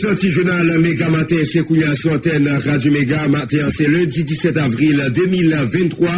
sorti journal Méga Matin, c'est Kounia Sorten Radio Méga Matin, c'est lundi 17 avril 2023.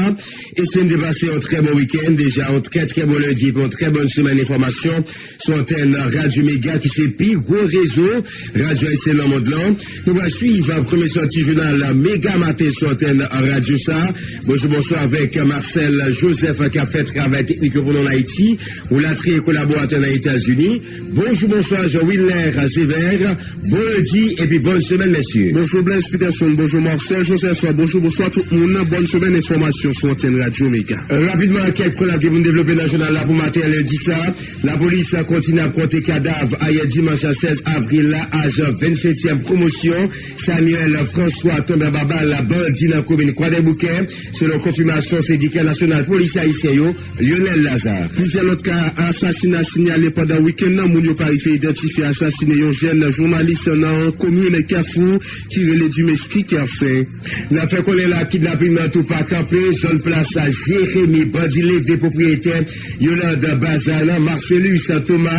Et semaine dépassée, un très bon week-end, déjà un très très bon lundi, pour une très bonne semaine d'information. Sorten Radio Méga qui c'est pire gros réseau, Radio haïtienne dans le monde là. Nous allons suivre premier sorti journal Méga Matin Sorten Radio ça. Bonjour avec Marcel Joseph qui a fait travail technique pour nous en Haïti, ou la très collaborateur dans les États-Unis. Bonjour Jean-Willer Sévère, bon lundi et puis bonne semaine messieurs. Bonjour Blaise Peterson, bonjour Marcel Joseph, bonsoir tout le monde, bonne semaine d'information sur Antenne Radio Méga. Rapidement, quelques problèmes qui vont développer dans le journal là pour matin lundi ça. La police continue à compter cadavres hier dimanche 16 avril là, âge 27e promotion. Samuel François tombe à Baba, la bandit dans la commune Croix-des-Bouquets, selon confirmation syndicat national police haïtien Lionel Lazare. Plusieurs autres cas assassinats signalés pendant le week-end, Mounio Paris fait identifier assassiné un jeune journaliste dans la commune Kafou qui relève du Mesquite Kersen. L'affaire qu'on est là, kidnapping dans tout pas campé, zone place à Jérémy Bandilé, des propriétaires, Yolande Bazana, Marcellus Thomas,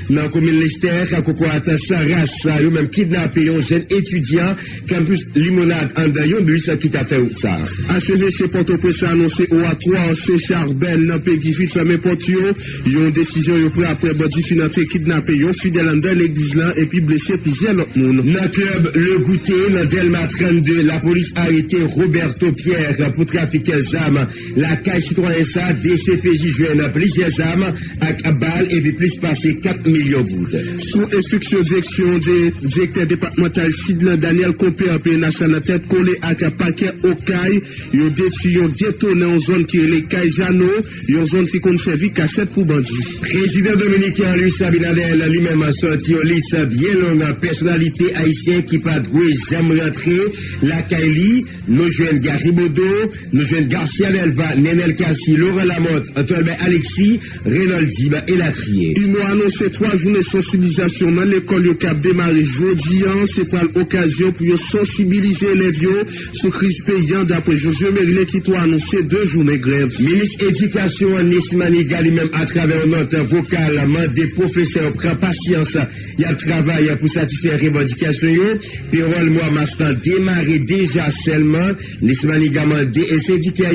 dans la commune Lester, à Cocoata Saras, eux même kidnappé un jeune étudiant, campus Limonade en d'un bus qui t'a fait ça. Achevé chez Port-au-Prince annoncé au A3, c'est Charbel, dans Péguifit, fermé Portio, ils ont décision, ils ont pris après Bandi Finanté, kidnappé, ils ont fidèle dans l'église là, et puis blessé plusieurs autres monde. Dans le club Le Goûter, dans Delma 32, la police a arrêté Roberto Pierre pour trafic d'armes. La caille citoyen ça, DCPJ joint plusieurs armes à balle et puis plus passé 4 millions de gouttes. Sous instruction direction des directeur départemental Sidlan Daniel Compé en PNH à la tête, collé à un paquet au caille, ils ont détruit, ils ont détourné en zone qui est les cailles Jano, une zone qui compte servi cachette pour bandits. Président dominicain Luis Abinadel lui-même a sorti une liste bien longue personnalité haïtienne qui pas de jamais rentré. La Kaili, nous jeunes Garibodo, nous jeunes Garcia Delva, Nenel Kassi, Laurent Lamotte, Antoine Alexis, Reynold Diba et Latrier. Ils nous annoncé 3 journées de sensibilisation dans l'école au Cap démarré jeudi. C'est pour l'occasion pour sensibiliser les vieux sur crise payant d'après Josué Mérilé qui doit annoncer 2 journées grève. Ministre éducation Nismaniga lui-même à travers notre vocal des professeurs prend patience. Il y a le travail pour satisfaire les revendications. Pérol moi Mastan démarré déjà seulement Nismaniga et syndicats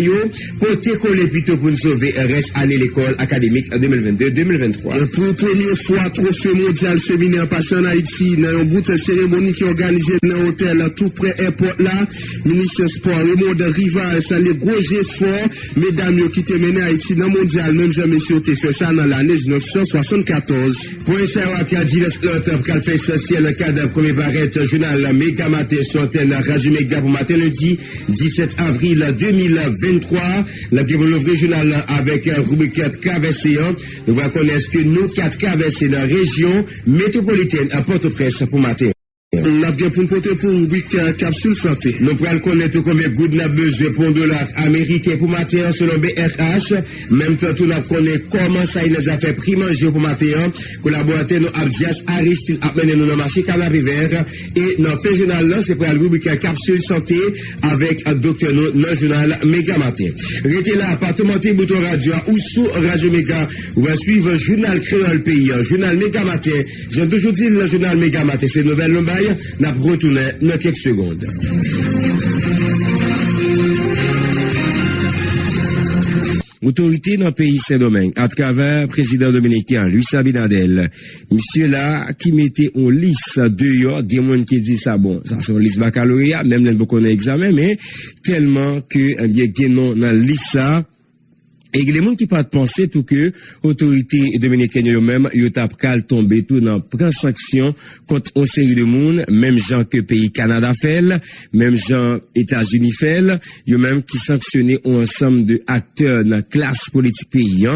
pour te coller plutôt pour nous sauver reste année l'école académique 2022-2023. Pour la première fois, trophée mondial féminin passé en Haïti dans une bout de cérémonie qui est organisée dans un hôtel tout près airport là. Ministre Sport Raymond Rival, ça les gros efforts, mesdames qui t'ont mené Haïti dans le mondial, même jamais si on t'a fait ça dans l'année 1974. Pour savoir qu'il y a divers autres qui ont fait essentiel le cadre de premier barrette journal Méga Matin sur Antenne Radio Méga pour matin lundi 17 avril 2023. La bienvenue journal avec rubrique KVC. Nous allons connaître que nous 4 KVC dans la région métropolitaine à Port-au-Prince pour matin. On a bien pour nous porter pour rubrique capsule santé. Nous pourrons connaître combien de n'a besoin pour $1 américain pour matin selon BRH. Même temps, nous connaissons comment ça il nous a fait prix manger pour matin. Collaborateur nous Abdias Aristide a mené nous dans le marché Canapé Vert. Et dans le journal là, c'est pour la rubrique capsule santé avec docteur nous dans le journal Méga Matin. Restez là, appartement bouton radio ou sous Radio Méga. Vous allez suivre le journal Créole Pays, journal Méga Matin. J'ai toujours dit le journal Méga Matin, c'est nouvelle Lombard. N'a retourné dans quelques secondes. Autorité dans le pays Saint-Domingue, à travers le président dominicain, Luis Abinadel, monsieur là, qui mettait en liste dehors, des gens qui disent ça, bon, ça c'est une liste baccalauréat, même là, beaucoup d'examen, mais tellement que, bien, dans la liste ça, et les gens qui pas penser tout que autorité dominicaine eux-mêmes yo t'a pral tomber tout dans prend sanction contre une série de monde, même gens que pays Canada fait, même gens États-Unis fait, yo même qui sanctionner un ensemble de acteurs dans classe politique pays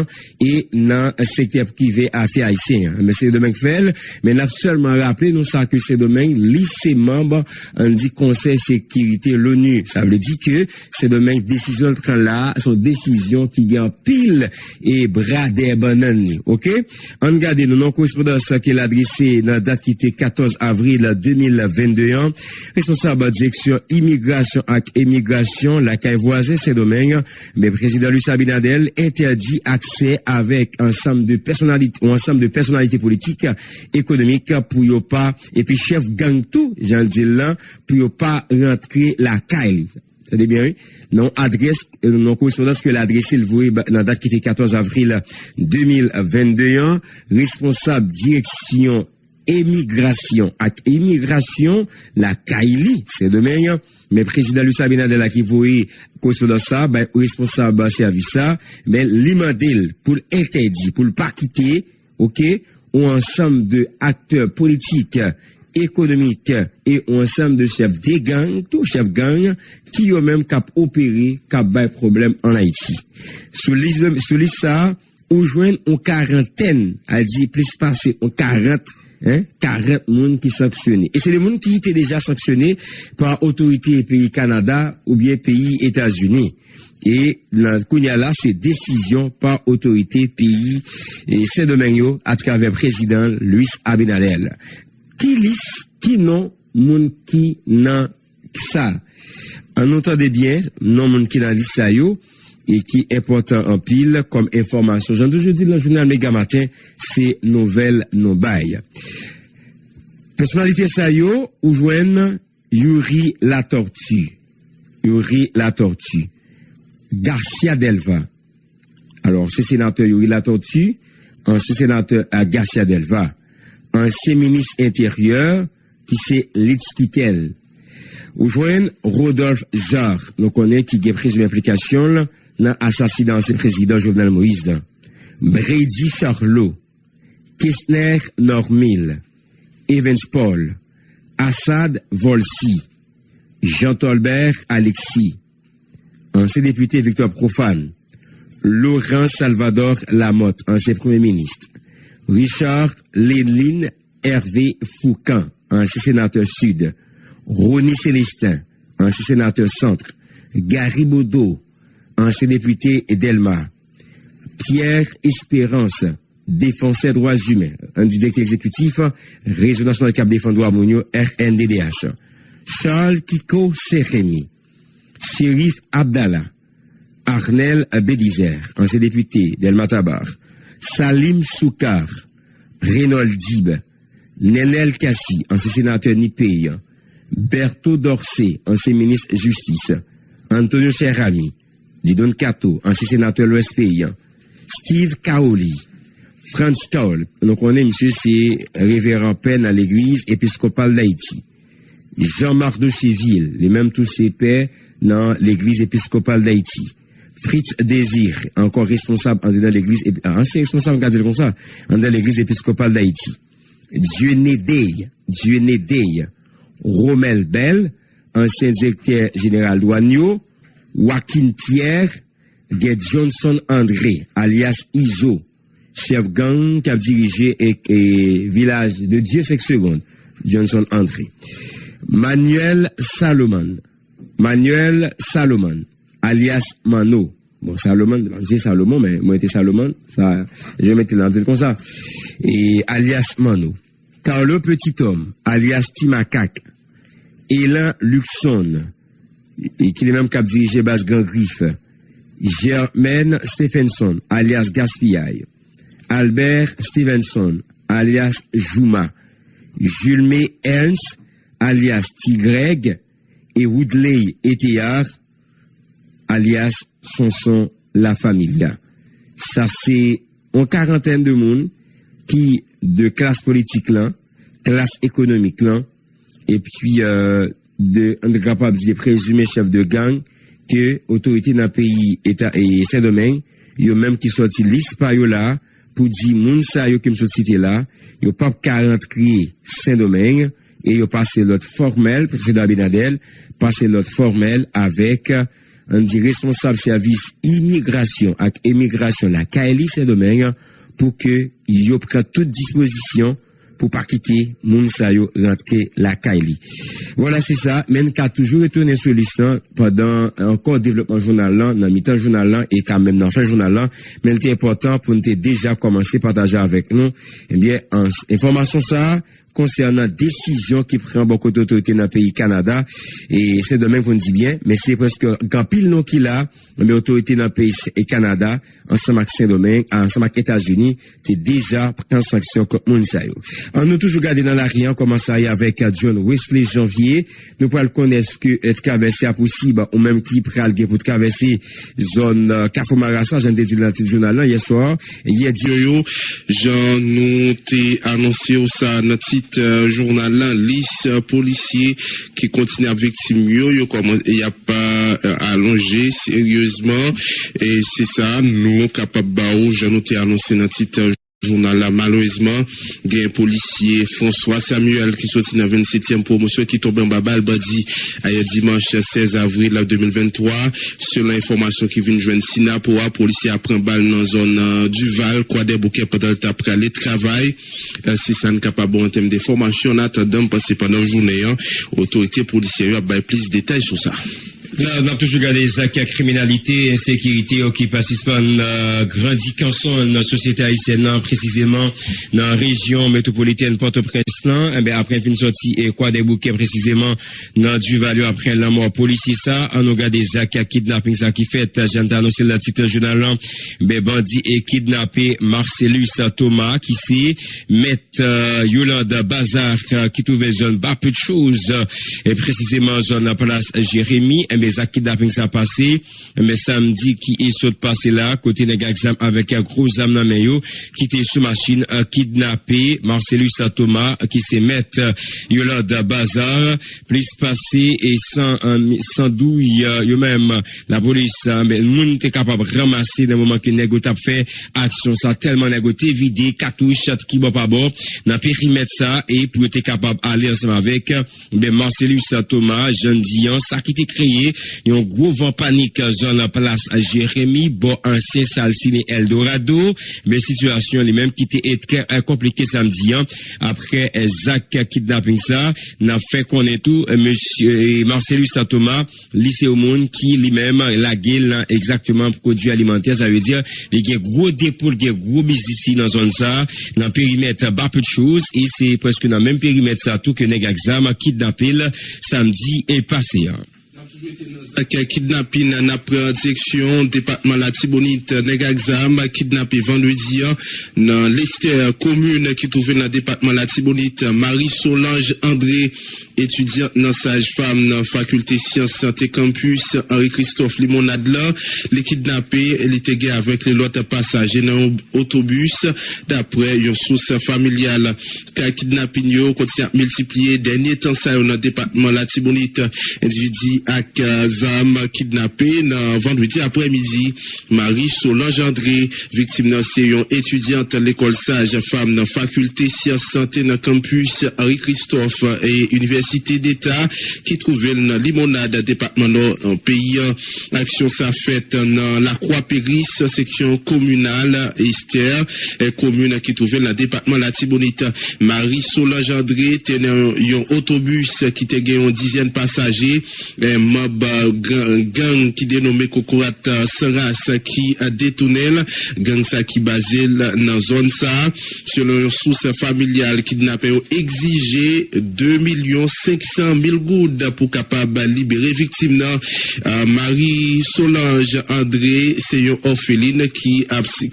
et dans secteur privé affaires haïtien. Mais c'est domaine fait, mais n'a seulement rappelé nous ça que c'est domaine lycée membre en dit Conseil sécurité l'ONU. Ça veut dire que c'est domaine décision prend là, son décision qui gagne pile et bras des bananes. OK? On regarde nous non correspondance qu'elle a adressé dans date qui était 14 avril 2022. Responsable direction immigration et émigration la caille voisin Saint-Domingue, mais président Luis Abinadel interdit accès avec ensemble de personnalités politiques, économiques pour yo pas et puis chef gang tout, j'en dis là, pour yo pas rentrer la caille. C'est bien, oui? Non, adresse, non correspondance que l'adresse, il voit dans la date qui était 14 avril 2021, responsable direction émigration et immigration, la Kaili, c'est demain, mais président Luis Abinadel qui voit correspondance ça, ben, responsable service ça, ben, l'imandel pour interdire, pour le pas quitter, ok, ou ensemble de acteurs politiques, économique et ensemble de chefs des gangs, tout chef gang, qui ont même cap opéré, cap bay problème en Haïti. Sur liste ça, on joint en quarantaine, a dit plus passé en 40 monde qui sanctionnés. Et c'est des monde qui étaient déjà sanctionnés par autorité pays Canada ou bien pays États-Unis. Et là, c'est décision par autorité pays et Saint-Domingue à travers président Luis Abinadel. Qui lisse, qui non, moun qui nan ça. On entendait bien, non moun qui nan lisse ça yo, et qui est important en pile comme information. J'en toujours dit dans le journal Méga Matin, c'est nouvelle non bail. Personnalité ça yo, ou joignent Yuri la Tortue. Garcia Delva. Alors, c'est sénateur Yuri la Tortue, ancien sénateur à Garcia Delva. Ancien ministre intérieur qui c'est Litskitel. Ou joignent Rodolphe Jarre, nous connaissons qui a pris une implication dans l'assassinat de président Jovenel Moïse. Brady Charlot, Kessner Normil, Evans Paul, Assad Volsi, Jean Tolbert Alexis, ancien député Victor Profane, Laurent Salvador Lamotte, ancien premier ministre, Richard Lénine Hervé Foucan, ancien sénateur sud, Ronnie Célestin, ancien sénateur centre, Gary Baudot, ancien député Delma, Pierre Espérance, défenseur droits humains, un directeur exécutif, Réseau national Cap défend droits mondiaux, RNDDH, Charles Kiko Seremi, Shérif Abdallah, Arnel Bédizer, ancien député Delma Tabar, Salim Soukar, Reynold Dib, Nelel Kassi, ancien sénateur Nipéy, Berthaud Dorsey, ancien ministre Justice, Antonio Serrami, Didon Kato, ancien sénateur l'OSPI, Steve Kaoli, Franz Kaol, nous connaissons monsieur, c'est révérend peine à l'église épiscopale d'Haïti, Jean-Marc Docheville, les mêmes tous ses pères dans l'église épiscopale d'Haïti, Fritz Désir, encore responsable dans l'église, ancien responsable, regardez comme ça, dans l'église épiscopale d'Haïti, Dieu Nédey, Romel Bell, ancien directeur général douanier, Joaquin Pierre, Get Johnson André, alias Iso, chef gang qui a dirigé et village de Dieu 5 secondes, Johnson André. Manuel Salomon, alias Mano. Bon, Salomon, c'est Salomon, mais moi j'étais Salomon, ça, je mettais dans le comme ça. Et alias Mano. Carlo Petit-Homme, alias Timakak. Elan Luxon, et qui est même cap dirigé base Grand Griffe. Germaine Stephenson, alias Gaspillaï. Albert Stevenson, alias Jouma. Julme Ernst, alias Tigreg. Et Woodley Etéard, alias Sonson La Familia. Ça, c'est une quarantaine de monde qui, de classe politique là, classe économique là, et puis, on est capable de présumer chef de gang que autorité dans le pays État et Saint-Domingue, yo même qui sorti liste par yo là, pour dire, moun sa yo qui me sorti là, yo pas 40 crier Saint-Domingue, et yo passé l'autre formel, président Abinadel, passé l'autre formel avec, on dit responsable service immigration et émigration, la Kaili Saint-Domingue, pour que yo prenne toute disposition pour pas quitter moun sa yo rentrer la Kaili. Voilà, c'est ça. Mais qu'a toujours retourné sur l'histoire pendant encore développement journal là, dans mi-temps journal là et quand même dans fin journal là, mais c'est important pour nous déjà commencer à partager avec nous. Eh bien, information ça concernant décision qui prend beaucoup d'autorités dans le pays Canada et c'est de même qu'on dit bien mais c'est presque grand pile nom qu'il a mais autorités dans le pays et Canada ensemble avec Saint-Domingue ensemble avec États-Unis t'es déjà prend sanction contre moun sa yo. On nous toujours garder dans la rien commence à y avec John Wesley Janvier nous pourrons connaître que être traversé à possible ou même qui pral pour traverser zone Kafomarassa j'en ai dit dans le journal là hier soir hier dit Jean nous t'ai annoncé ça notre journal là liste policiers qui continue à victime yo comment il y a pas allongé sérieusement et c'est ça nous capable baou je nous t'ai annoncé dans titre journal là malheureusement il y a un policier François Samuel qui sorti dans 27e promotion qui tombe en babal bandi dimanche 16 avril 2023 selon l'information qui vient joindre Sinapoa policier a pris balle dans zone Duval quoi des bouquets pendant le temps aller travail si ça n'est capable en termes d'information en attendant passer pendant la journée autorité policière a plus de détails sur ça. On a toujours gardé les actes de criminalité, insécurité qui participent à une grande dans la société haïtienne, précisément dans la région métropolitaine Port-au-Prince. Après une sortie et quoi des bouquets précisément dans Duval après la mort policier ça, on a gardé des actes de kidnapping ça qui fait, j'ai annoncé le titre journal bandit et kidnappé Marcellus Thomas qui s'est met Yolande Bazar qui trouvait zone bas peu de choses et précisément zone la place Jérémy les actes kidnapping ça passé mais samedi qui est saute passé là côté des exam avec un gros âme dans main qui était sous machine kidnappé Marcellus Thomas qui s'est mettre Yolande Bazar plus passé et sans douille yo même la police mais monde était capable ramasser dans moment que négo t'a fait action ça tellement négoté vidé cartouche qui bon pas bon dans périmètre ça et pour être capable aller ensemble avec Marcellus Thomas jeune Dion ça qui était créé un gros vent panique zone la place à Jérémy bon ancien Salsine Eldorado mais situation les mêmes qui était très compliqué samedi après Zach kidnapping ça n'a fait connaître tout monsieur Marcellus Thomas lycée au monde qui lui-même la gueule exactement produits alimentaires ça veut dire il y a gros dépôt il y a gros business ici dans zone ça dans périmètre pas peu de choses et c'est presque dans même périmètre ça tout que nèg exam kidnappé samedi est passé kidnapping n'a pris en direction département la Tibonite nèg exam kidnappé vendredi dans l'Esther commune qui trouve dans le département la Tibonite Marie Solange André étudiante dans sage-femme dans faculté sciences santé campus Henri Christophe Limonade là les kidnappés elle était gué avec les autres passagers dans autobus d'après une source familiale car kidnapping yo continue à multiplier dernier temps ça dans le département la Tibonite individu avec zam kidnappé dans vendredi après-midi Marie Solange André victime d'un séyon étudiante l'école sage-femme dans faculté sciences santé dans campus Henri Christophe et université d'État qui trouvait dans Limonade département en pays action ça fait dans la Croix-Péris section communale Esther commune qui trouvait dans département la Tibonite Marie Solange André tenait un autobus qui était gagné une dizaine de passagers mob gang qui dénommé Kokorat Saras qui a détourné gang ça qui basé dans zone ça selon une source familiale kidnappé exigé 2 500 000 goudes pour capable libérer victime Marie Solange André c'est une orpheline qui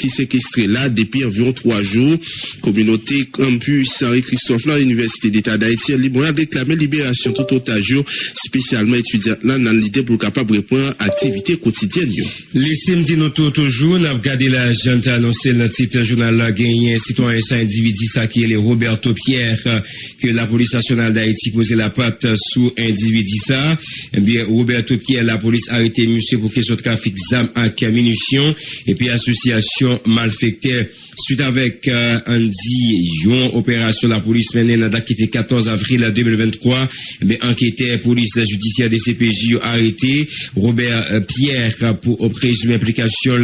séquestré là depuis environ 3 jours communauté campus Henri Christophe là université d'État d'Haïti libre a réclamé libération tout otage spécialement étudiant là dans l'idée pour capable répondre à activité quotidienne les samedi nous toujours n'a regardé la gente annoncé le titre journal là gagné citoyen ça individu ça qui est les Roberto Pierre que la police nationale d'Haïti posait la patte sous individu ça eh bien Roberto Pierre la police a arrêté monsieur pour question de trafic d'armes avec munitions et puis association malfecteur suite avec une opération la police menée dans date qui était 14 avril 2023 mais enquêteur police judiciaire des CPJ CPJ arrêté Robert Pierre pour présumé implication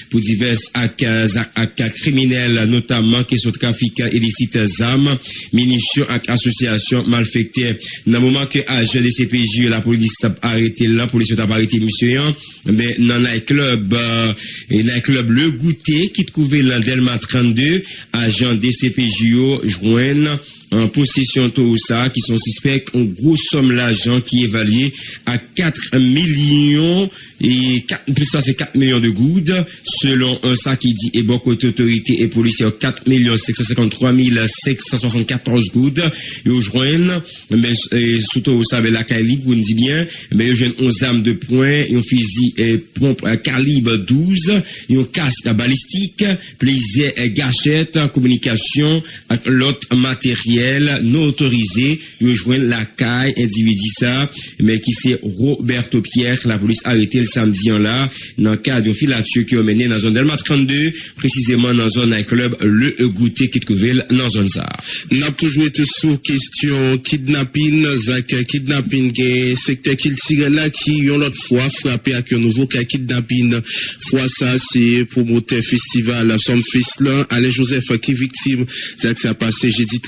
pour divers actes criminels, notamment question de trafic illicite d'armes, munitions et associations malfectées. Dans le moment que agent de CPJ, la police a arrêté la police a arrêté monsieur, mais dans le club Le Goûter qui trouvait dans Delma 32, agent de CPJ joignent en possession de ça, qui sont suspects en grosse somme d'argent qui est évaluée à 4 millions et 4 millions de gouttes, selon ça qui dit et beaucoup d'autorités et policiers 4 553 574 gouttes. Ils joignent, mais surtout ça avec la calibre, on dit bien, mais ils joignent 11 armes de poing, un fusil pompe calibre 12, un casque balistique, plaisir gâchette, communication, l'autre matériel non autorisé, ils joignent la caille individu ça, mais qui c'est Roberto Pierre, la police a arrêté le samedi là, dans le cadre d'une filature qui a mené dans la zone Delma 32, précisément dans la zone d'un club Le Goûter qui trouvait dans la zone ça. N'a toujours été sous question kidnapping, kidnapping, secteur qu'il tire là qui ont l'autre fois frappé avec un nouveau cas kidnapping. Fois ça, c'est promoteur festival Somme Fest là, Alain Joseph qui victime, ça qui s'est passé jeudi